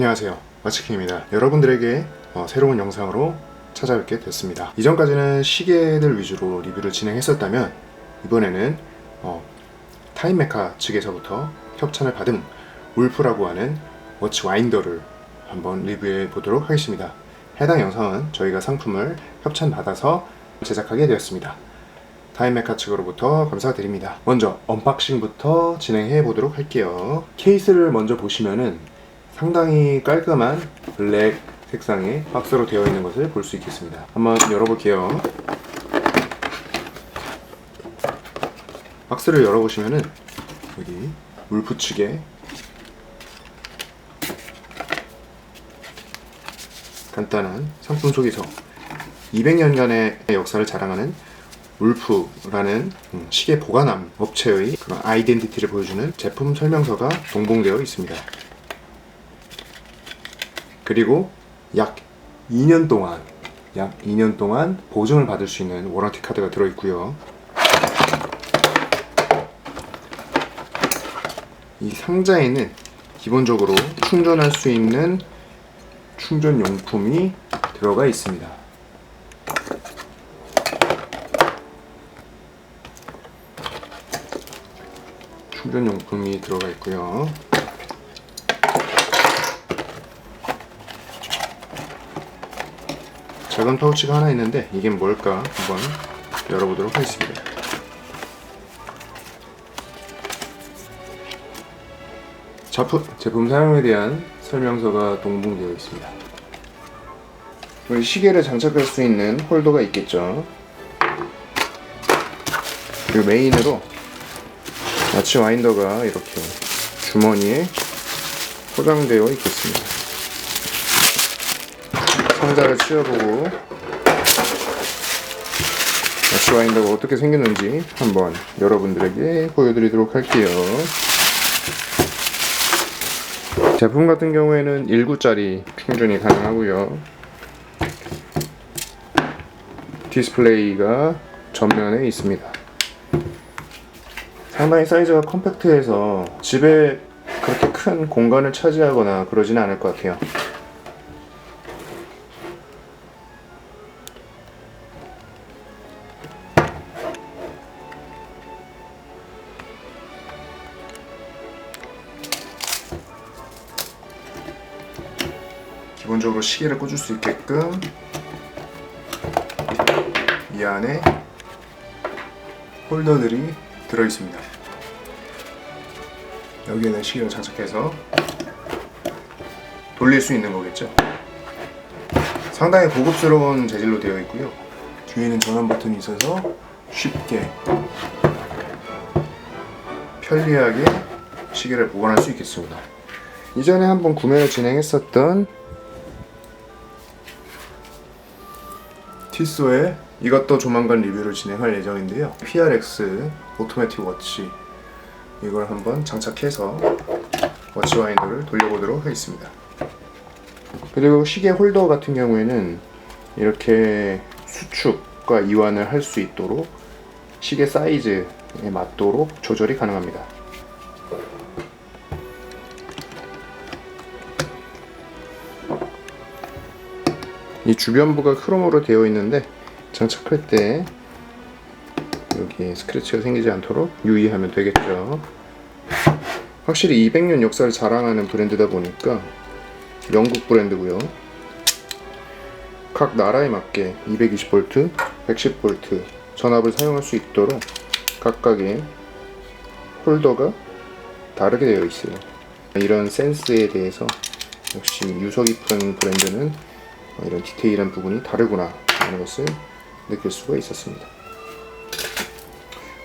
안녕하세요, 마치킹입니다. 여러분들에게 새로운 영상으로 찾아뵙게 됐습니다. 이전까지는 시계들 위주로 리뷰를 진행했었다면 이번에는 타임메카 측에서부터 협찬을 받은 울프라고 하는 워치 와인더를 한번 리뷰해 보도록 하겠습니다. 해당 영상은 저희가 상품을 협찬받아서 제작하게 되었습니다. 타임메카 측으로부터 감사드립니다. 먼저 언박싱부터 진행해 보도록 할게요. 케이스를 먼저 보시면은 상당히 깔끔한 블랙 색상의 박스로 되어 있는 것을 볼 수 있겠습니다. 한번 열어볼게요. 박스를 열어보시면은 여기 울프 측에 간단한 상품 소개서, 200년간의 역사를 자랑하는 울프라는 시계 보관함 업체의 그런 아이덴티티를 보여주는 제품 설명서가 동봉되어 있습니다. 그리고 약 2년 동안 보증을 받을 수 있는 워런티 카드가 들어있고요. 이 상자에는 기본적으로 충전할 수 있는 충전용품이 들어가 있습니다. 충전용품이 들어가 있고요. 작은 파우치가 하나 있는데 이게 뭘까 한번 열어보도록 하겠습니다. 제품 사용에 대한 설명서가 동봉되어 있습니다. 시계를 장착할 수 있는 홀더가 있겠죠. 그리고 메인으로 워치 와인더가 이렇게 주머니에 포장되어 있겠습니다. 상자를 치워보고 워치 와인더가 어떻게 생겼는지 한번 여러분들에게 보여드리도록 할게요. 제품 같은 경우에는 1구짜리 충전이 가능하고요. 디스플레이가 전면에 있습니다. 상당히 사이즈가 컴팩트해서 집에 그렇게 큰 공간을 차지하거나 그러지는 않을 것 같아요. 기본적으로 시계를 꽂을 수 있게끔 이 안에 홀더들이 들어있습니다. 여기에는 시계를 장착해서 돌릴 수 있는 거겠죠. 상당히 고급스러운 재질로 되어 있고요. 뒤에는 전원 버튼이 있어서 쉽게 편리하게 시계를 보관할 수 있겠습니다. 이전에 한번 구매를 진행했었던 티소의 이것도 조만간 리뷰를 진행할 예정인데요. PRX 오토매틱 워치, 이걸 한번 장착해서 워치 와인더를 돌려보도록 하겠습니다. 그리고 시계 홀더 같은 경우에는 이렇게 수축과 이완을 할 수 있도록 시계 사이즈에 맞도록 조절이 가능합니다. 이 주변부가 크롬으로 되어 있는데 장착할 때 여기 스크래치가 생기지 않도록 유의하면 되겠죠. 확실히 200년 역사를 자랑하는 브랜드다 보니까 영국 브랜드고요. 각 나라에 맞게 220V, 110V 전압을 사용할 수 있도록 각각의 홀더가 다르게 되어 있어요. 이런 센스에 대해서 역시 유서 깊은 브랜드는 이런 디테일한 부분이 다르구나 하는 것을 느낄 수가 있었습니다.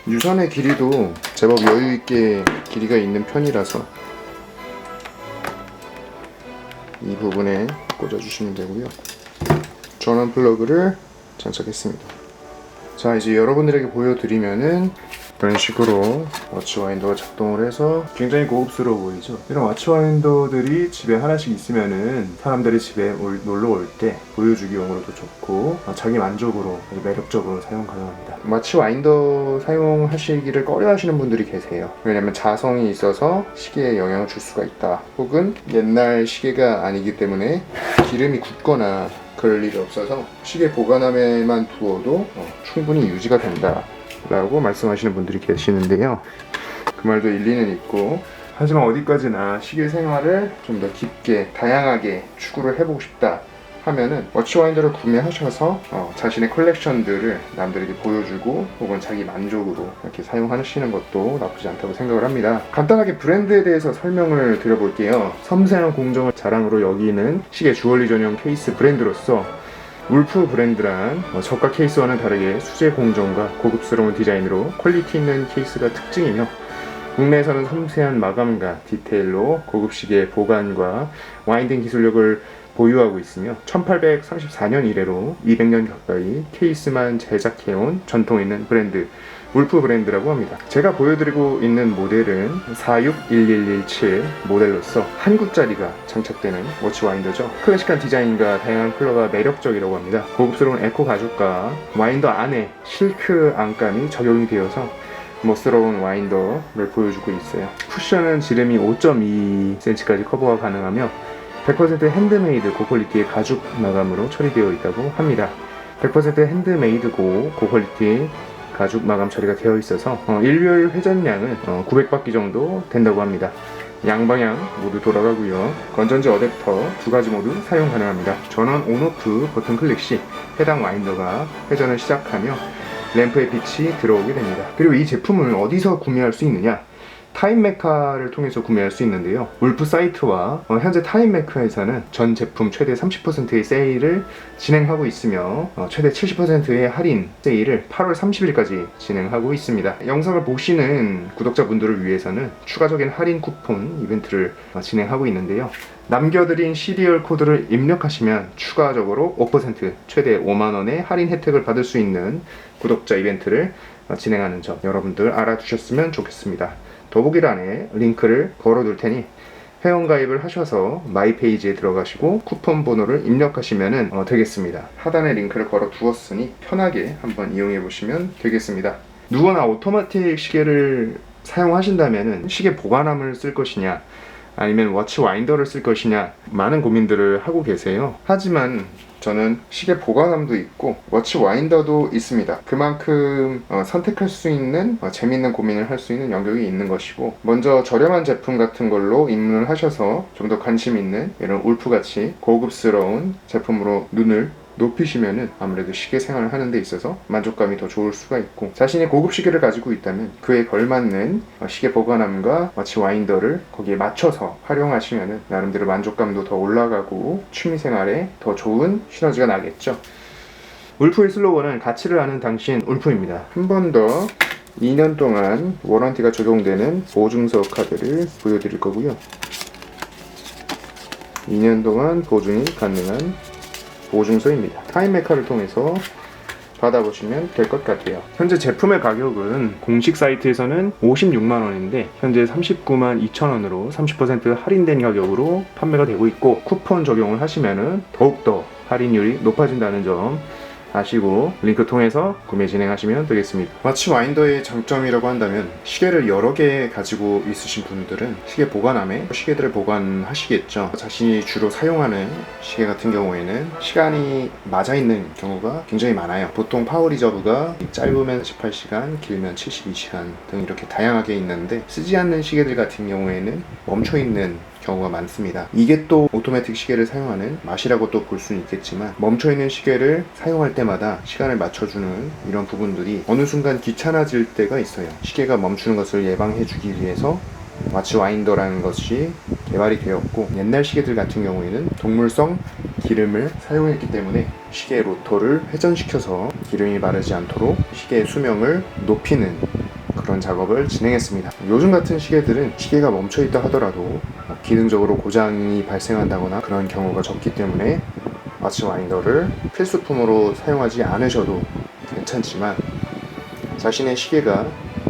유선의 길이도 제법 여유있게 길이가 있는 편이라서 이 부분에 꽂아주시면 되고요. 전원 플러그를 장착했습니다. 자, 이제 여러분들에게 보여드리면은 이런 식으로 워치 와인더가 작동을 해서 굉장히 고급스러워 보이죠. 이런 워치 와인더들이 집에 하나씩 있으면은 사람들이 집에 놀러 올 때 보여주기용으로도 좋고 자기 만족으로 아주 매력적으로 사용 가능합니다. 워치 와인더 사용하시기를 꺼려 하시는 분들이 계세요. 왜냐면 자성이 있어서 시계에 영향을 줄 수가 있다, 혹은 옛날 시계가 아니기 때문에 기름이 굳거나 그럴 일이 없어서 시계 보관함에만 두어도 충분히 유지가 된다 라고 말씀하시는 분들이 계시는데요. 그 말도 일리는 있고, 하지만 어디까지나 시계 생활을 좀 더 깊게 다양하게 추구를 해보고 싶다 하면은 워치 와인더를 구매하셔서 자신의 컬렉션들을 남들에게 보여주고 혹은 자기 만족으로 이렇게 사용하시는 것도 나쁘지 않다고 생각을 합니다. 간단하게 브랜드에 대해서 설명을 드려볼게요. 섬세한 공정을 자랑으로 여기는 시계 주얼리 전용 케이스 브랜드로서 울프 브랜드란 저가 케이스와는 다르게 수제 공정과 고급스러운 디자인으로 퀄리티 있는 케이스가 특징이며, 국내에서는 섬세한 마감과 디테일로 고급 시계 보관과 와인딩 기술력을 보유하고 있으며 1834년 이래로 200년 가까이 케이스만 제작해온 전통 있는 브랜드 울프 브랜드라고 합니다. 제가 보여드리고 있는 모델은 461117 모델로서 한 굿짜리가 장착되는 워치 와인더죠. 클래식한 디자인과 다양한 컬러가 매력적이라고 합니다. 고급스러운 에코 가죽과 와인더 안에 실크 안감이 적용이 되어서 멋스러운 와인더를 보여주고 있어요. 쿠션은 지름이 5.2cm까지 커버가 가능하며 100% 핸드메이드 고퀄리티의 가죽 마감으로 처리되어 있다고 합니다. 100% 핸드메이드고 고퀄리티 가죽 마감 처리가 되어 있어서 일별 회전량은 900바퀴 정도 된다고 합니다. 양방향 모두 돌아가고요. 건전지 어댑터 두 가지 모두 사용 가능합니다. 전원 온오프 버튼 클릭 시 해당 와인더가 회전을 시작하며 램프의 빛이 들어오게 됩니다. 그리고 이 제품을 어디서 구매할 수 있느냐? 타임메카를 통해서 구매할 수 있는데요. 울프 사이트와 현재 타임메카에서는 전 제품 최대 30%의 세일을 진행하고 있으며 최대 70%의 할인 세일을 8월 30일까지 진행하고 있습니다. 영상을 보시는 구독자분들을 위해서는 추가적인 할인 쿠폰 이벤트를 진행하고 있는데요. 남겨드린 시리얼 코드를 입력하시면 추가적으로 5% 최대 5만원의 할인 혜택을 받을 수 있는 구독자 이벤트를 진행하는 점 여러분들 알아두셨으면 좋겠습니다. 더보기란에 링크를 걸어둘 테니 회원가입을 하셔서 마이 페이지에 들어가시고 쿠폰 번호를 입력하시면 되겠습니다. 하단에 링크를 걸어 두었으니 편하게 한번 이용해 보시면 되겠습니다. 누구나 오토마틱 시계를 사용하신다면 시계 보관함을 쓸 것이냐 아니면 워치 와인더를 쓸 것이냐 많은 고민들을 하고 계세요. 하지만 저는 시계 보관함도 있고 워치 와인더도 있습니다. 그만큼 선택할 수 있는 재밌는 고민을 할 수 있는 영역이 있는 것이고, 먼저 저렴한 제품 같은 걸로 입문을 하셔서 좀 더 관심 있는 이런 울프같이 고급스러운 제품으로 눈을 높이시면은 아무래도 시계 생활을 하는 데 있어서 만족감이 더 좋을 수가 있고, 자신이 고급 시계를 가지고 있다면 그에 걸맞는 시계 보관함과 워치 와인더를 거기에 맞춰서 활용하시면은 나름대로 만족감도 더 올라가고 취미생활에 더 좋은 시너지가 나겠죠. 울프의 슬로건은 가치를 아는 당신 울프입니다. 한 번 더 2년 동안 워런티가 적용되는 보증서 카드를 보여드릴 거고요. 2년 동안 보증이 가능한 보증서입니다. 타임메카를 통해서 받아보시면 될 것 같아요. 현재 제품의 가격은 공식 사이트에서는 56만원인데 현재 39만 2천원으로 30% 할인된 가격으로 판매가 되고 있고, 쿠폰 적용을 하시면 더욱더 할인율이 높아진다는 점 아시고 링크 통해서 구매 진행하시면 되겠습니다. 워치 와인더의 장점이라고 한다면 시계를 여러 개 가지고 있으신 분들은 시계 보관함에 시계들을 보관하시겠죠. 자신이 주로 사용하는 시계 같은 경우에는 시간이 맞아 있는 경우가 굉장히 많아요. 보통 파워 리저브가 짧으면 18시간, 길면 72시간 등 이렇게 다양하게 있는데, 쓰지 않는 시계들 같은 경우에는 멈춰 있는 경우가 많습니다. 이게 또 오토매틱 시계를 사용하는 맛이라고 또 볼 수는 있겠지만, 멈춰있는 시계를 사용할 때마다 시간을 맞춰주는 이런 부분들이 어느 순간 귀찮아질 때가 있어요. 시계가 멈추는 것을 예방해주기 위해서 워치 와인더라는 것이 개발이 되었고, 옛날 시계들 같은 경우에는 동물성 기름을 사용했기 때문에 시계 로터를 회전시켜서 기름이 마르지 않도록 시계의 수명을 높이는 그런 작업을 진행했습니다. 요즘 같은 시계들은 시계가 멈춰있다 하더라도 기능적으로 고장이 발생한다거나 그런 경우가 적기 때문에 워치 와인더를 필수품으로 사용하지 않으셔도 괜찮지만, 자신의 시계가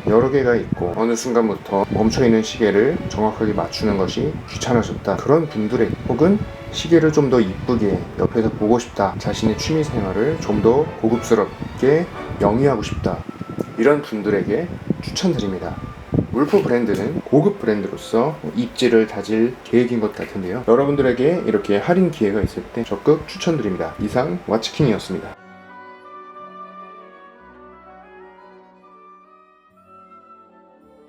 여러 개가 있고 어느 순간부터 멈춰있는 시계를 정확하게 맞추는 것이 귀찮아졌다, 그런 분들에게, 혹은 시계를 좀 더 이쁘게 옆에서 보고 싶다, 자신의 취미생활을 좀 더 고급스럽게 영위하고 싶다, 이런 분들에게 추천드립니다. 울프 브랜드는 고급 브랜드로서 입지를 다질 계획인 것 같은데요, 여러분들에게 이렇게 할인 기회가 있을 때 적극 추천드립니다. 이상 와치킹이었습니다.